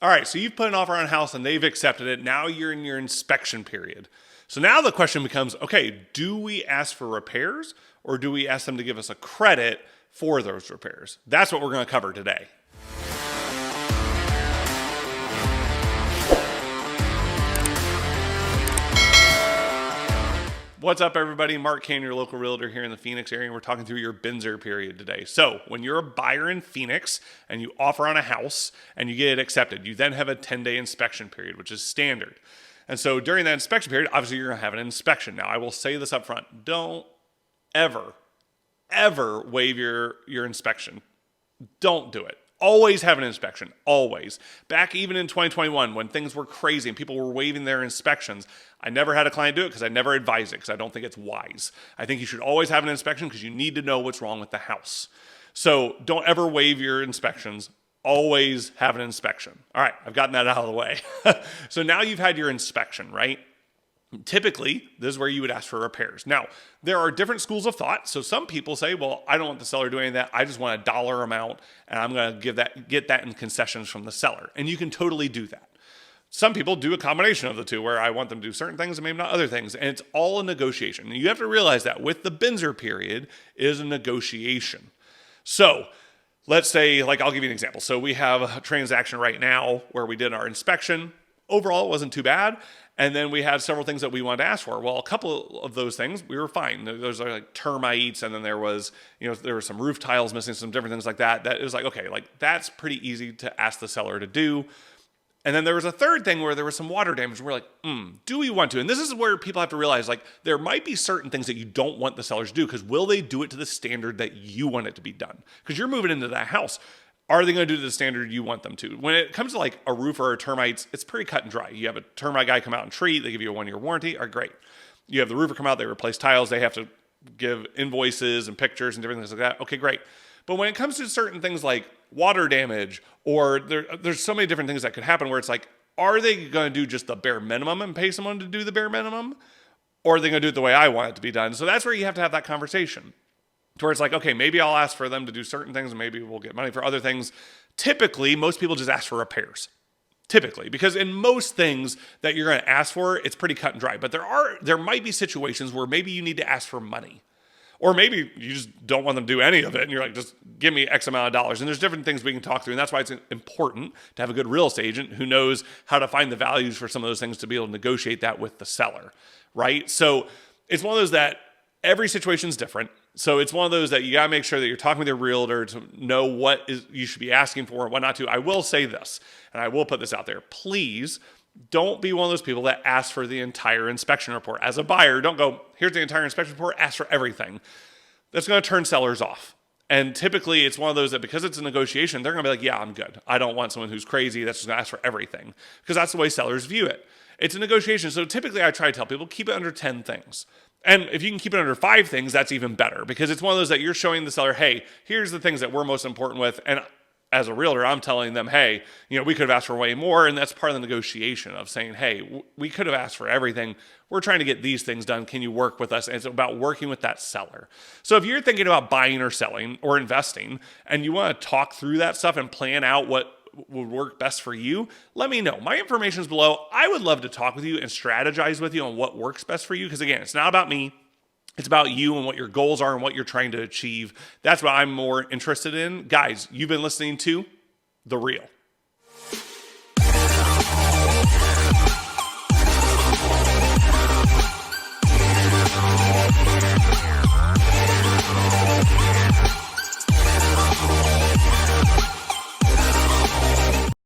All right, so you've put an offer on a house and they've accepted it. Now you're in your inspection period. So now the question becomes, okay, do we ask for repairs or do we ask them to give us a credit for those repairs? That's what we're going to cover today. What's up, everybody? Mark Cannonre, your local realtor here in the Phoenix area, and we're talking through your BINSR period today. So when you're a buyer in Phoenix and you offer on a house and you get it accepted, you then have a 10-day inspection period, which is standard. And so during that inspection period, obviously you're going to have an inspection. Now, I will say this up front. Don't ever waive your inspection. Don't do it. Always have an inspection, always. Back even in 2021 when things were crazy and people were waiving their inspections, I never had a client do it because I never advise it because I don't think it's wise. I think you should always have an inspection because you need to know what's wrong with the house. So don't ever waive your inspections. Always have an inspection. All right, I've gotten that out of the way. So now you've had your inspection, right? Typically, this is where you would ask for repairs. Now, there are different schools of thought. So some people say, well, I don't want the seller doing that. I just want a dollar amount, and I'm going to get that in concessions from the seller. And you can totally do that. Some people do a combination of the two, where I want them to do certain things and maybe not other things. And it's all a negotiation. And you have to realize that with the BINSR period, it is a negotiation. So let's say, like, I'll give you an example. So we have a transaction right now where we did our inspection. Overall, it wasn't too bad. And then we had several things that we wanted to ask for. Well, a couple of those things, we were fine. Those are like termites, and then there were some roof tiles missing, some different things like that. That it was like, okay, like that's pretty easy to ask the seller to do. And then there was a third thing where there was some water damage. And we're like, do we want to? And this is where people have to realize, like, there might be certain things that you don't want the sellers to do, because will they do it to the standard that you want it to be done? Because you're moving into that house. Are they going to do the standard you want them to? When it comes to like a roof or a termites, it's pretty cut and dry. You have a termite guy come out and treat. They give you a 1-year warranty. All right, great. You have the roofer come out. They replace tiles. They have to give invoices and pictures and different things like that. Okay, great. But when it comes to certain things like water damage, or there's so many different things that could happen where it's like, are they going to do just the bare minimum and pay someone to do the bare minimum? Or are they going to do it the way I want it to be done? So that's where you have to have that conversation. To where it's like, okay, maybe I'll ask for them to do certain things and maybe we'll get money for other things. Typically, most people just ask for repairs. Typically, because in most things that you're going to ask for, it's pretty cut and dry. But there might be situations where maybe you need to ask for money. Or maybe you just don't want them to do any of it and you're like, just give me X amount of dollars. And there's different things we can talk through. And that's why it's important to have a good real estate agent who knows how to find the values for some of those things to be able to negotiate that with the seller, right? So it's one of those that every situation is different. So it's one of those that you got to make sure that you're talking with your realtor to know what you should be asking for and what not to. I will say this, and I will put this out there. Please don't be one of those people that ask for the entire inspection report. As a buyer, don't go, here's the entire inspection report, ask for everything. That's going to turn sellers off. And typically it's one of those that because it's a negotiation, they're going to be like, yeah, I'm good. I don't want someone who's crazy that's just going to ask for everything. Because that's the way sellers view it. It's a negotiation. So typically I try to tell people, keep it under 10 things. And if you can keep it under 5 things, that's even better, because it's one of those that you're showing the seller, hey, here's the things that we're most important with. And as a realtor, I'm telling them, hey, we could have asked for way more. And that's part of the negotiation of saying, hey, we could have asked for everything. We're trying to get these things done. Can you work with us? And it's about working with that seller. So if you're thinking about buying or selling or investing and you want to talk through that stuff and plan out what would work best for you, let me know. My information is below. I would love to talk with you and strategize with you on what works best for you. Because again, it's not about me. It's about you and what your goals are and what you're trying to achieve. That's what I'm more interested in. Guys, you've been listening to The Real.